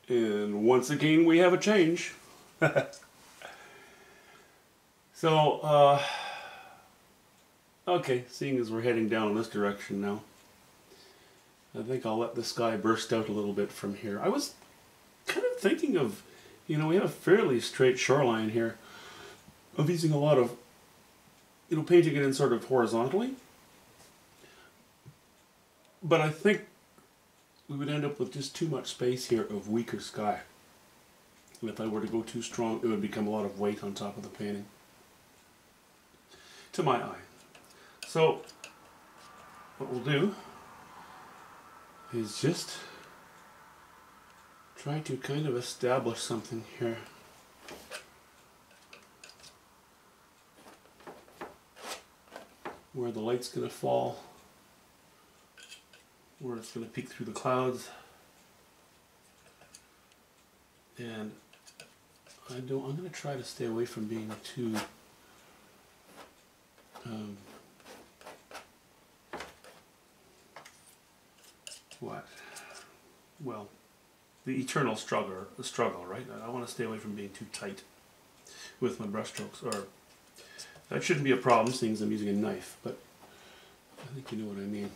And once again, we have a change. So, okay, seeing as we're heading down in this direction now, I think I'll let the sky burst out a little bit from here. I was kind of thinking of, we have a fairly straight shoreline here, of using a lot of, painting it in sort of horizontally. But I think we would end up with just too much space here of weaker sky. And if I were to go too strong, it would become a lot of weight on top of the painting, to my eye. So, what we'll do is just try to kind of establish something here. Where the light's going to fall, where it's going to peek through the clouds. And I'm going to try to stay away from being too well, the eternal struggle, right? I want to stay away from being too tight with my brush strokes, or that shouldn't be a problem seeing as I'm using a knife, but I think you know what I mean.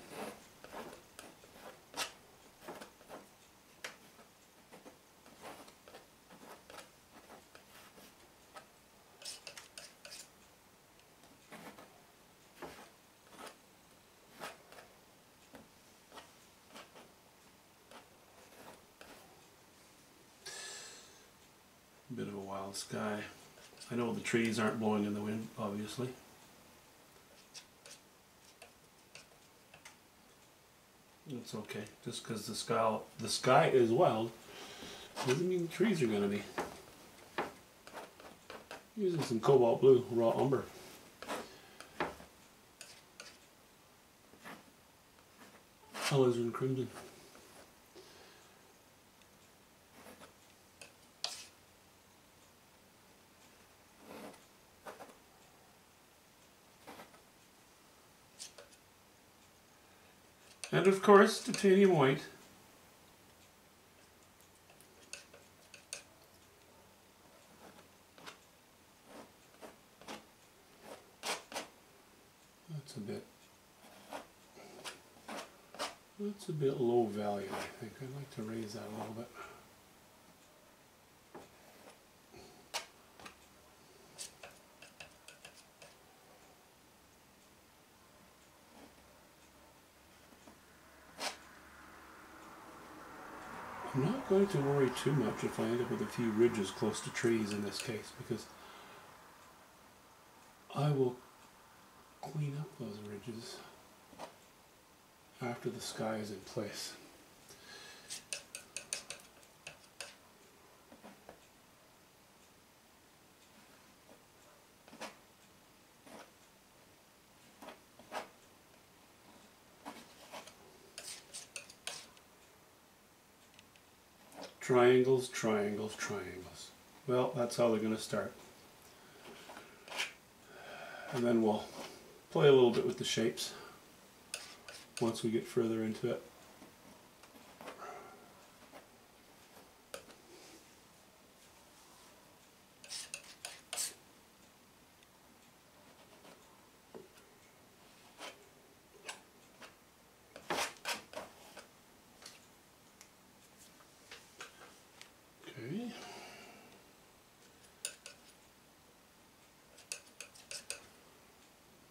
Bit of a wild sky. I know the trees aren't blowing in the wind, obviously. It's okay. Just because the sky is wild doesn't mean the trees are going to be. Using some cobalt blue raw umber. Alizarin crimson. And of course, titanium white. That's a bit low value, I think. I'd like to raise that a little bit. I'm not going to worry too much if I end up with a few ridges close to trees in this case, because I will clean up those ridges after the sky is in place. Triangles, triangles, triangles. Well, that's how they're going to start. And then we'll play a little bit with the shapes once we get further into it. Okay.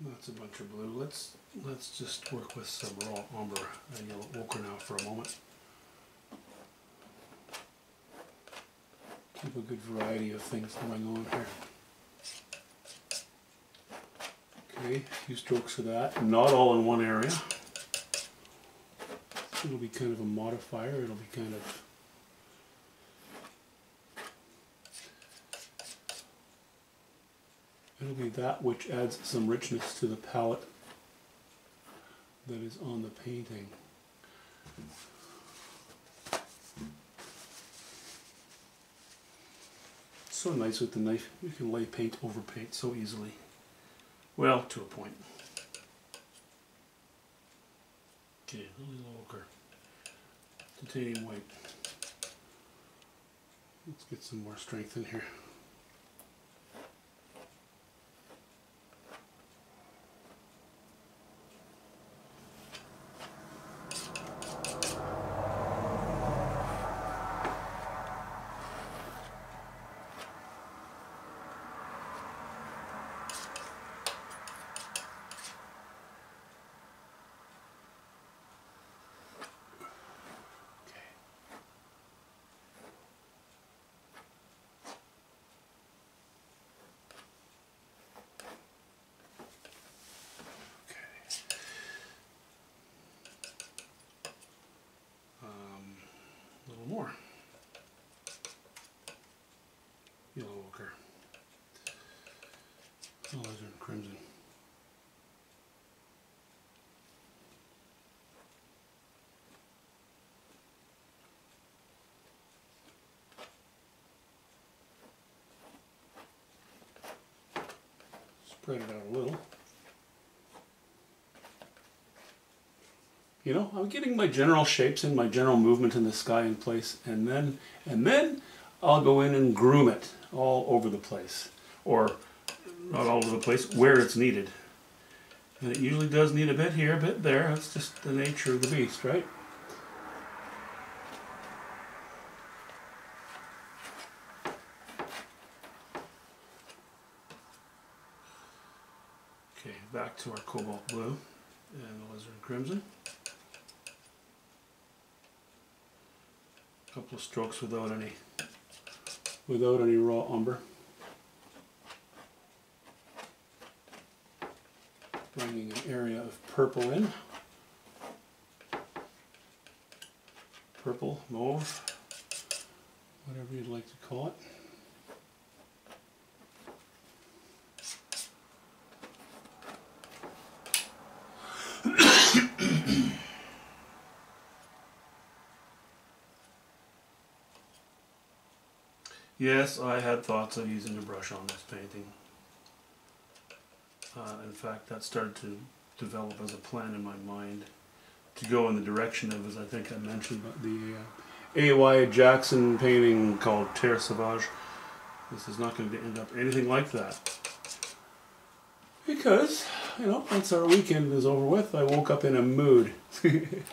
That's a bunch of blue. Let's just work with some raw umber and yellow ochre now for a moment. Keep a good variety of things going on here. Okay, a few strokes of that. Not all in one area. It'll be kind of a modifier. It'll be kind of that which adds some richness to the palette that is on the painting. So nice with the knife. You can lay paint over paint so easily. Well, to a point. Okay, a little ochre. Titanium white. Let's get some more strength in here. A little more yellow ochre, alizarin crimson. Spread it out a little. You know, I'm getting my general shapes and my general movement in the sky in place, and then I'll go in and groom it all over the place, or not all over the place, where it's needed. And it usually does need a bit here, a bit there. That's just the nature of the beast, right? Okay, back to our cobalt blue and alizarin crimson. A couple of strokes without any raw umber. Bringing an area of purple in. Purple, mauve, whatever you'd like to call it. Yes, I had thoughts of using a brush on this painting. In fact, that started to develop as a plan in my mind to go in the direction of, as I think I mentioned, the A.Y. Jackson painting called Terre Sauvage. This is not going to end up anything like that. Because, you know, once our weekend is over with, I woke up in a mood. I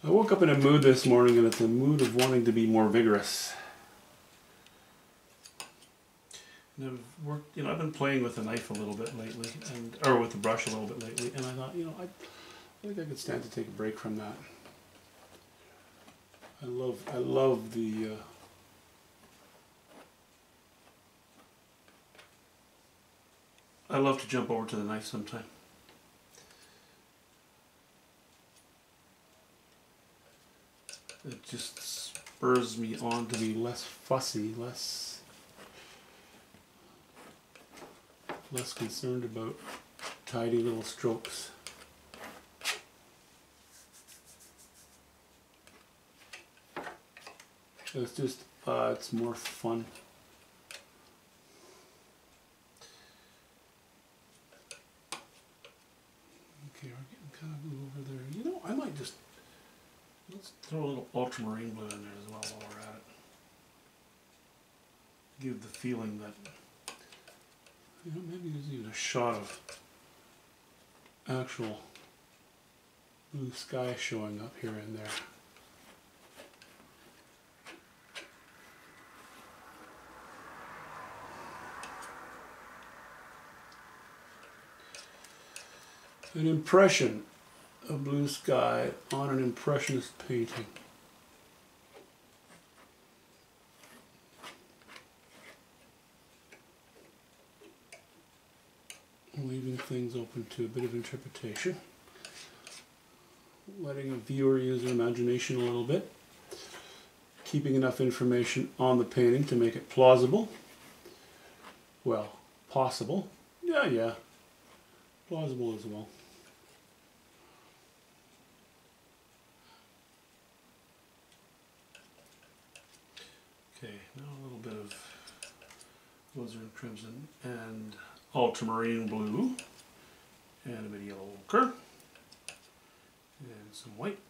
woke up in a mood this morning, and it's a mood of wanting to be more vigorous. And I've worked, you know, I've been playing with the knife a little bit lately, or with the brush a little bit lately, and I thought, you know, I think I could stand to take a break from that. I love the I love to jump over to the knife sometime. It just spurs me on to be less fussy, less concerned about tidy little strokes. It's just, it's more fun. Okay, we're getting kind of blue over there. You know, I might just, let's throw a little ultramarine blue in there as well while we're at it. Give the feeling that, you know, maybe there's even a shot of actual blue sky showing up here and there. An impression of blue sky on an impressionist painting. Leaving things open to a bit of interpretation. Letting a viewer use their imagination a little bit. Keeping enough information on the painting to make it plausible. Well, possible. Yeah. Plausible as well. Okay, now a little bit of alizarin crimson and ultramarine blue and a bit of yellow ochre and some white.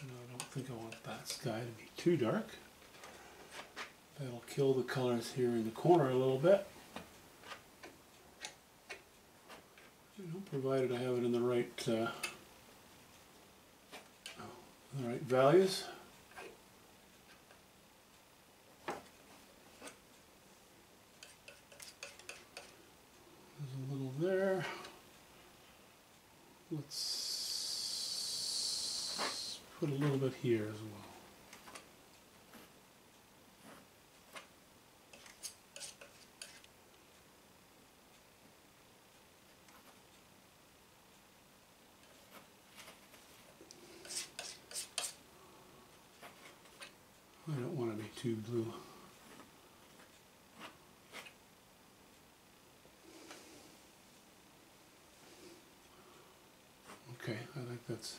No, I don't think I want that sky to be too dark. That'll kill the colors here in the corner a little bit. Provided I have it in the right values. There's a little there. Let's put a little bit here as well. I don't want to be too blue. Okay, I think that's...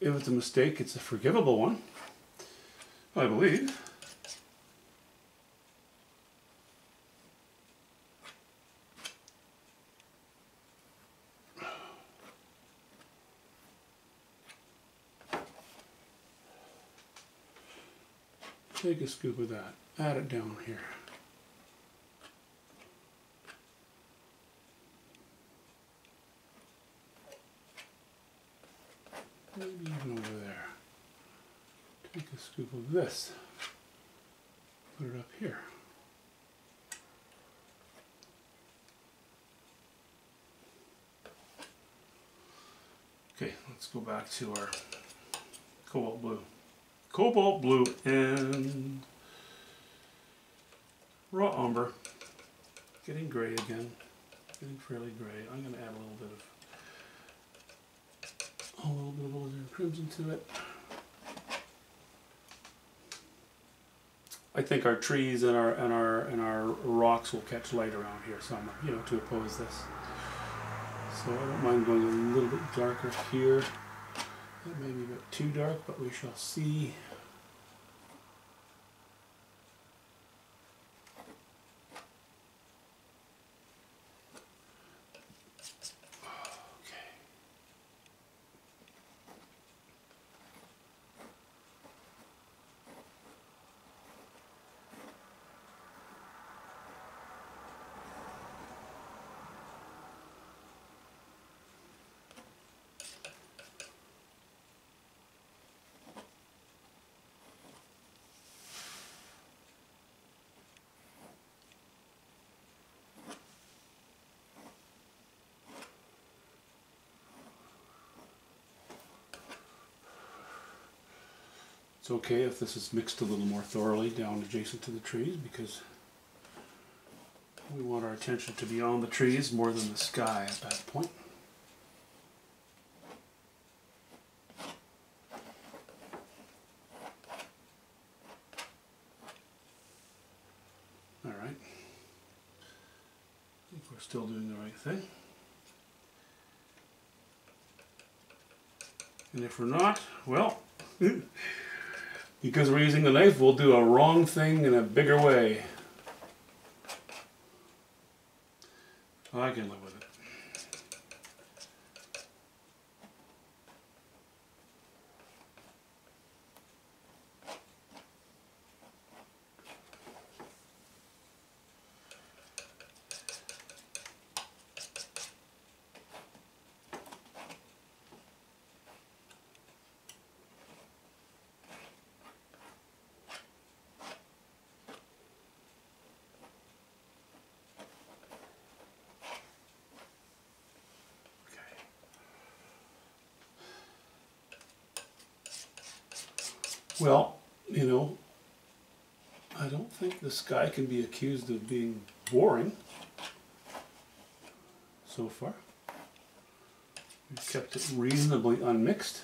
If it's a mistake, it's a forgivable one, I believe. Take a scoop of that, add it down here. Maybe even over there. Take a scoop of this, put it up here. Okay, let's go back to our cobalt blue. Cobalt blue and raw umber. Getting gray again. Getting fairly gray. I'm going to add a little bit of alizarin crimson to it. I think our trees and our rocks will catch light around here somewhere, you know, to oppose this. So I don't mind going a little bit darker here. That may be a bit too dark, but we shall see. It's okay if this is mixed a little more thoroughly down adjacent to the trees, because we want our attention to be on the trees more than the sky at that point. All right. I think we're still doing the right thing. And if we're not, well, because we're using the knife, we'll do a wrong thing in a bigger way. I can live with it. Well, you know, I don't think the sky can be accused of being boring so far. We've kept it reasonably unmixed.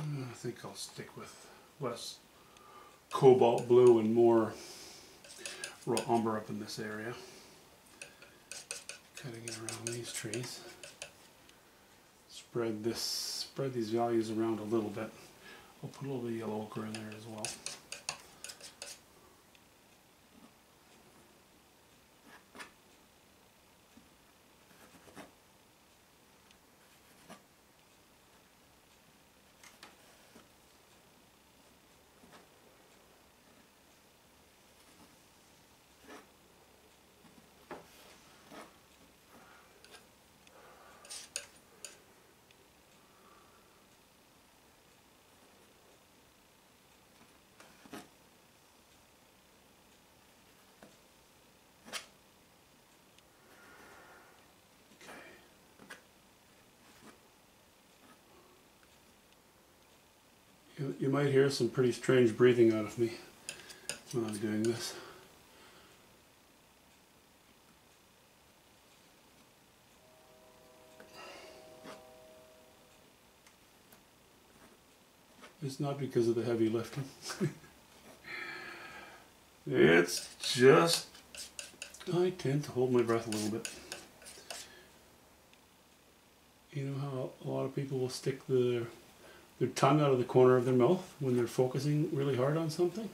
I think I'll stick with less cobalt blue and more raw umber up in this area. Cutting it around these trees. spread these values around a little bit. I'll put a little bit of yellow ochre in there as well. You might hear some pretty strange breathing out of me when I'm doing this. It's not because of the heavy lifting. It's just, I tend to hold my breath a little bit. You know how a lot of people will stick their tongue out of the corner of their mouth when they're focusing really hard on something?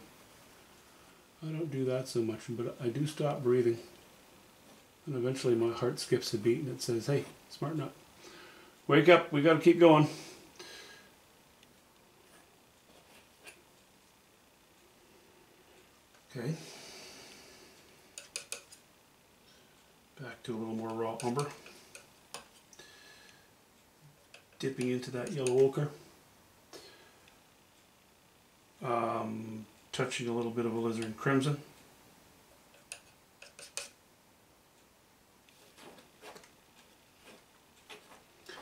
I don't do that so much, but I do stop breathing. And eventually my heart skips a beat and it says, hey, smarten up. Wake up, we gotta keep going. Okay. Back to a little more raw umber. Dipping into that yellow ochre. Touching a little bit of alizarin crimson.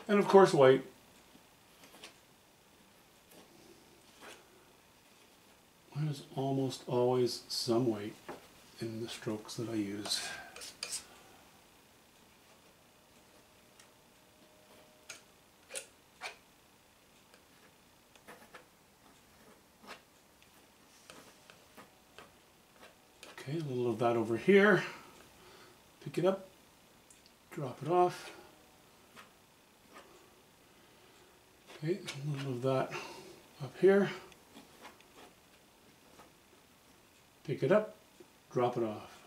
And of course white. There's almost always some white in the strokes that I use. Okay, a little of that over here. Pick it up, drop it off. Okay, a little of that up here. Pick it up, drop it off.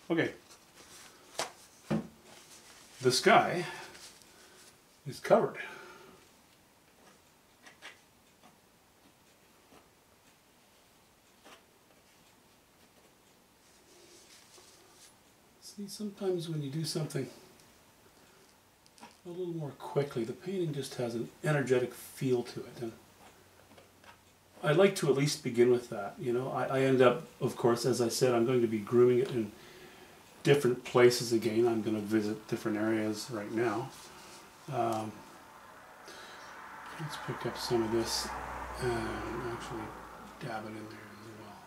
Okay. The sky is covered. See, sometimes when you do something a little more quickly, the painting just has an energetic feel to it. And I like to at least begin with that. You know, I end up, of course, as I said, I'm going to be grooming it in different places again. I'm going to visit different areas right now. Let's pick up some of this and actually dab it in there as well.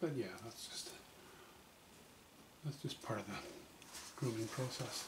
But yeah, that's just part of the grooming process.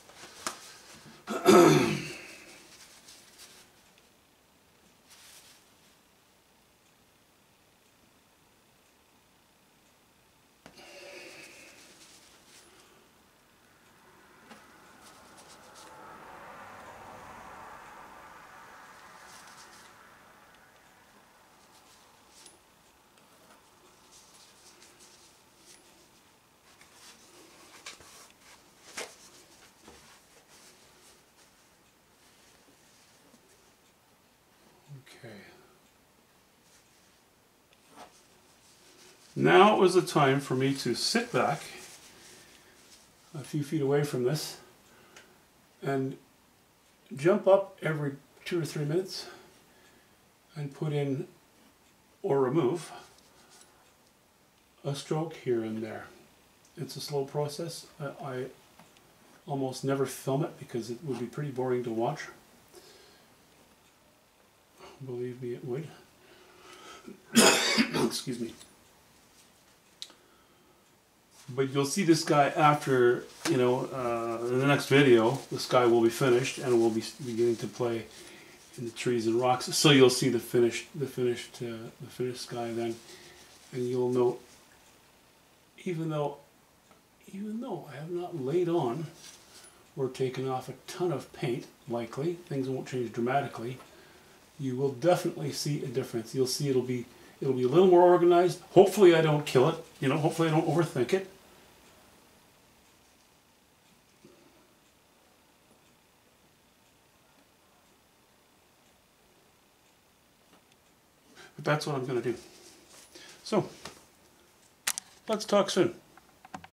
Okay. Now is the time for me to sit back a few feet away from this and jump up every 2 or 3 minutes and put in or remove a stroke here and there. It's a slow process. I almost never film it because it would be pretty boring to watch. Believe me, it would. Excuse me. But you'll see this guy after, you know, in the next video, the sky will be finished and we'll be beginning to play in the trees and rocks. So you'll see the finished sky then, and you'll note, even though I have not laid on or taken off a ton of paint, likely things won't change dramatically. You will definitely see a difference. You'll see it'll be a little more organized. Hopefully I don't kill it. You know, hopefully I don't overthink it. But that's what I'm going to do. So, let's talk soon.